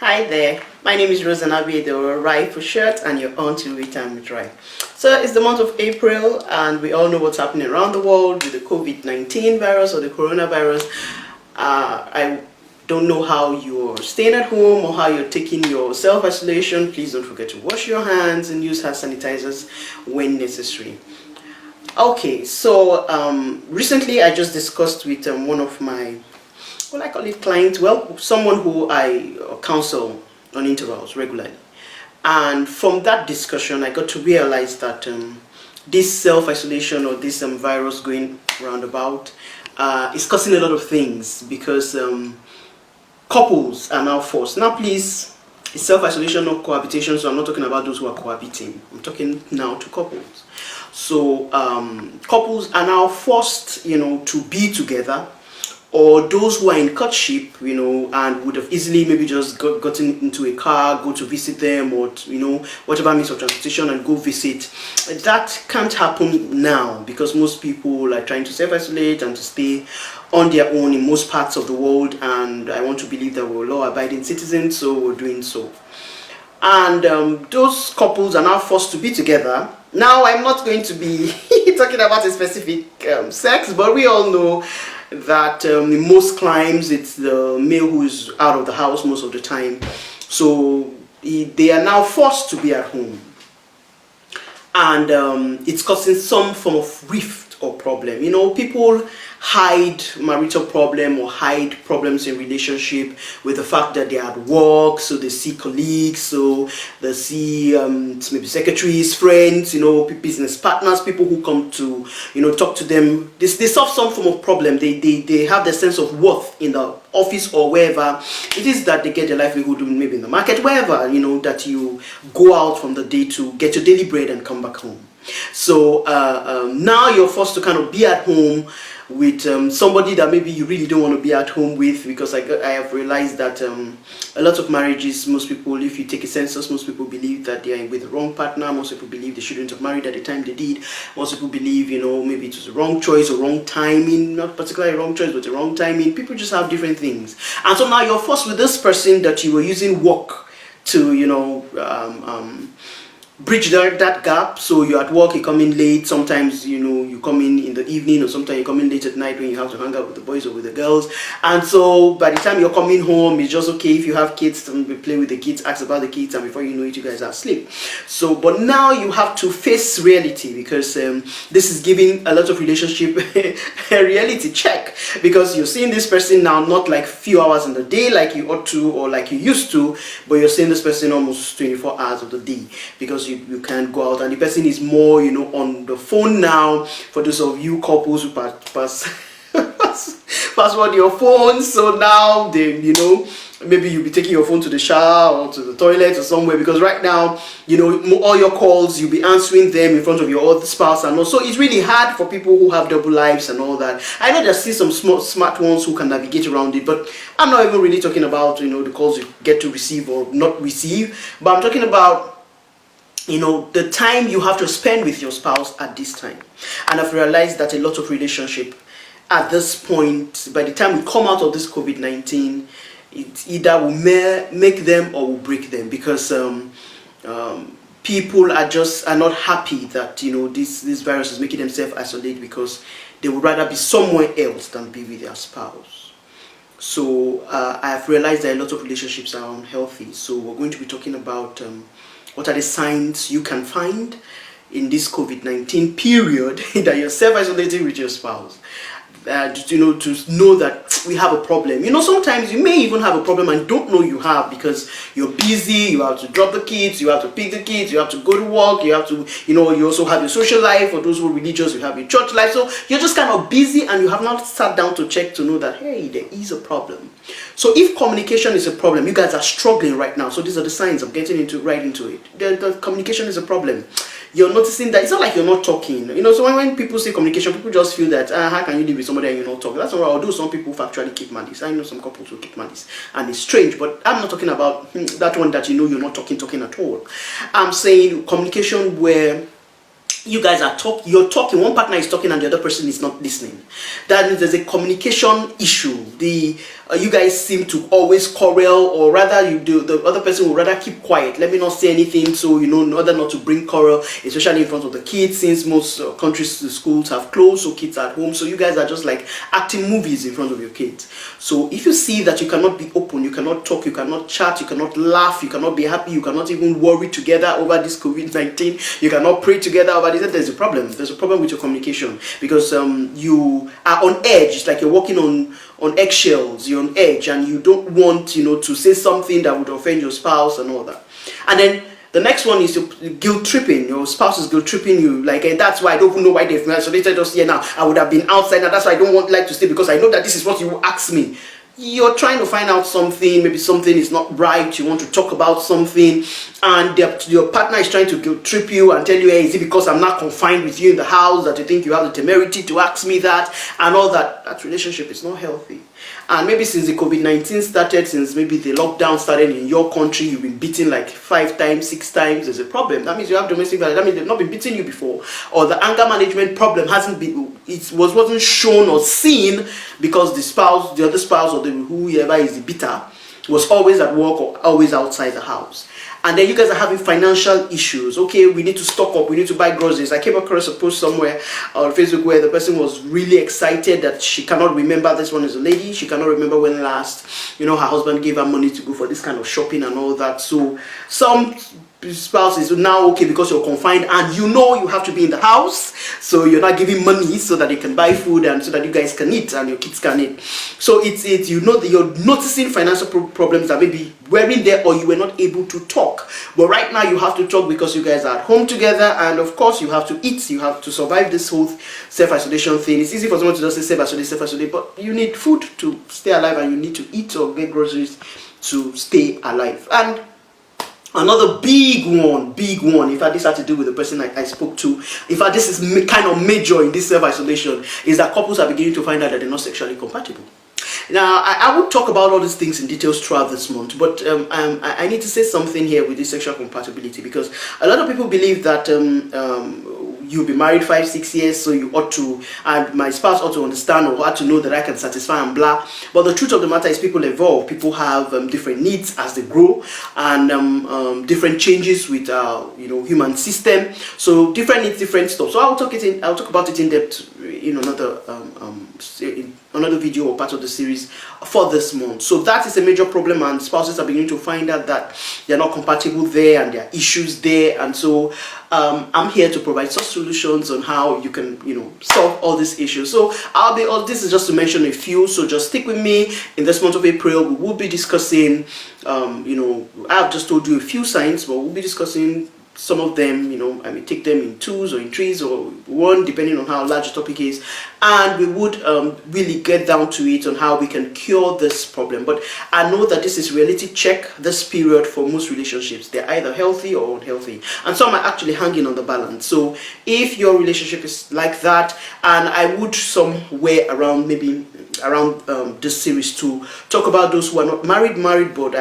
Hi there, my name is Rose and I'll be the right for shirt and you're on to Read Time with Right. So it's the month of April and we all know what's happening around the world with the COVID-19 virus or the coronavirus. I don't know how you're staying at home or how you're taking your self-isolation. Please don't forget to wash your hands and use hand sanitizers when necessary. Okay, so recently I just discussed with one of my, well, I call it client, well, someone who I counsel on intervals regularly. And from that discussion, I got to realize that this self-isolation or this virus going roundabout is causing a lot of things because couples are now forced. Now, please, it's self-isolation, not cohabitation, so I'm not talking about those who are cohabiting. I'm talking now to couples. So couples are now forced, to be together, or those who are in courtship, and would have easily maybe just gotten into a car, go to visit them, or whatever means of transportation and go visit. That can't happen now because most people are trying to self-isolate and to stay on their own in most parts of the world, and I want to believe that we're law-abiding citizens, so we're doing so. And those couples are now forced to be together. Now, I'm not going to be talking about a specific sex, but we all know that in most climes it's the male who is out of the house most of the time. So they are now forced to be at home. And it's causing some form of rift or problem. People hide marital problem or hide problems in relationship with the fact that they're at work, so they see colleagues, so they see maybe secretaries, friends, business partners, people who come to talk to them. They solve some form of problem. They have the sense of worth in the office or wherever it is that they get their livelihood, maybe in the market, wherever that you go out from the day to get your daily bread and come back home. So now you're forced to kind of be at home with somebody that maybe you really don't want to be at home with, because I have realized that a lot of marriages, most people, if you take a census, most people believe that they are with the wrong partner. Most people believe they shouldn't have married at the time they did. Most people believe, maybe it was the wrong choice or wrong timing, not particularly wrong choice, but the wrong timing. People just have different things. And so now you're forced with this person that you were using work to, bridge that gap. So you're at work, you come in late, sometimes you come in the evening, or sometimes you come in late at night when you have to hang out with the boys or with the girls. And so by the time you're coming home, it's just okay if you have kids to play with the kids, ask about the kids, and before you know it, you guys are asleep. So but now you have to face reality, because this is giving a lot of relationship a reality check, because you're seeing this person now not like few hours in the day like you ought to or like you used to, but you're seeing this person almost 24 hours of the day, because you can't go out, and the person is more on the phone now. For those of you couples who password your phones, so now they maybe you'll be taking your phone to the shower or to the toilet or somewhere, because right now all your calls you'll be answering them in front of your other spouse, and also it's really hard for people who have double lives and all that. I know there's still some smart ones who can navigate around it, but I'm not even really talking about the calls you get to receive or not receive, but I'm talking about the time you have to spend with your spouse at this time. And I've realized that a lot of relationship at this point, by the time we come out of this COVID-19, it either will make them or will break them, because people are not happy that this virus is making them self-isolate, because they would rather be somewhere else than be with their spouse. So I have realized that a lot of relationships are unhealthy. So we're going to be talking about what are the signs you can find in this COVID-19 period that you're self-isolating with your spouse. To know that we have a problem. Sometimes you may even have a problem and don't know you have, because you're busy, you have to drop the kids, you have to pick the kids, you have to go to work, you have to, you also have your social life. For those who are religious, you have your church life. So you're just kind of busy and you have not sat down to check to know that, hey, there is a problem. So if communication is a problem, you guys are struggling right now. So these are the signs. I'm getting right into it. The communication is a problem. You're noticing that it's not like you're not talking. So when people say communication, people just feel that how can you live with somebody and you're not talking? That's all right. Although some people actually keep malice. I know some couples who keep malice, and it's strange. But I'm not talking about that one that you're not talking at all. I'm saying communication where you guys are you're talking, one partner is talking and the other person is not listening. That means there's a communication issue. You guys seem to always quarrel, or rather the other person will rather keep quiet, let me not say anything, so in order not to bring quarrel, especially in front of the kids, since most countries, the schools have closed, so kids are at home, so you guys are just like acting movies in front of your kids. So if you see that you cannot be open, you cannot talk, you cannot chat, you cannot laugh, you cannot be happy, you cannot even worry together over this COVID-19, you cannot pray together over this, there's a problem. There's a problem with your communication, because you are on edge. It's like you're walking on eggshells, you're on edge, and you don't want to say something that would offend your spouse and all that. And then the next one is guilt tripping. Your spouse is guilt tripping you, like, that's why I don't even know why they've isolated us here now. I would have been outside now, that's why I don't like to stay, because I know that this is what you will ask me. You're trying to find out something, maybe something is not right, you want to talk about something, and your partner is trying to guilt trip you and tell you, hey, is it because I'm not confined with you in the house that you think you have the temerity to ask me that, and all that. That relationship is not healthy. And maybe since the COVID-19 started, since maybe the lockdown started in your country, you've been beaten like 5 times, 6 times, there's a problem. That means you have domestic violence. That means they've not been beating you before. Or the anger management problem wasn't shown or seen, because the other spouse or whoever is the beater was always at work or always outside the house. And then you guys are having financial issues. Okay, we need to stock up, we need to buy groceries. I came across a post somewhere on Facebook where the person was really excited that she cannot remember, this one is a lady, she cannot remember when last, her husband gave her money to go for this kind of shopping and all that. So some spouse is now okay because you're confined and you have to be in the house, so you're not giving money so that you can buy food and so that you guys can eat and your kids can eat. So that you're noticing financial problems that maybe weren't there, or you were not able to talk, but right now you have to talk because you guys are at home together, and of course you have to eat, you have to survive this whole self-isolation thing. It's easy for someone to just say self-isolate, but you need food to stay alive, and you need to eat or get groceries to stay alive. And another big one, in fact this had to do with the person I spoke to, in fact this is kind of major in this self-isolation, is that couples are beginning to find out that they're not sexually compatible. Now, I will talk about all these things in details throughout this month, but I need to say something here with this sexual compatibility, because a lot of people believe that you'll be married 5-6 years, so you ought to, and my spouse ought to understand or ought to know that I can satisfy and blah. But the truth of the matter is people evolve, people have different needs as they grow, and different changes with human system. So different needs, different stuff. So I'll talk about it in depth in another video or part of the series for this month. So that is a major problem, and spouses are beginning to find out that they're not compatible there and there are issues there. And so I'm here to provide some solutions on how you can solve all these issues. So this is just to mention a few, so just stick with me. In this month of April we will be discussing I've just told you a few signs, but we'll be discussing some of them. I may take them in 2s or in 3s or 1, depending on how large the topic is, and we would really get down to it on how we can cure this problem. But I know that this is reality check, this period, for most relationships. They're either healthy or unhealthy, and some are actually hanging on the balance. So if your relationship is like that, and I would somewhere around this series to talk about those who are not married but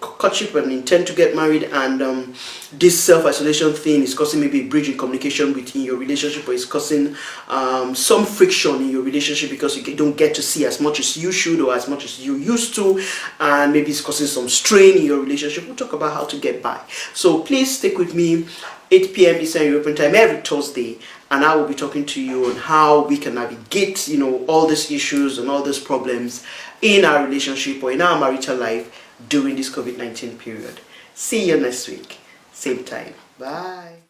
courtship and intend to get married, and this self-isolation thing is causing maybe a bridge in communication within your relationship, or is causing some friction in your relationship because you don't get to see as much as you should or as much as you used to, and maybe it's causing some strain in your relationship. We'll talk about how to get by. So please stick with me, 8 p.m. Eastern European time every Thursday, and I will be talking to you on how we can navigate all these issues and all these problems in our relationship or in our marital life during this COVID-19 period. See you next week, same time. Bye.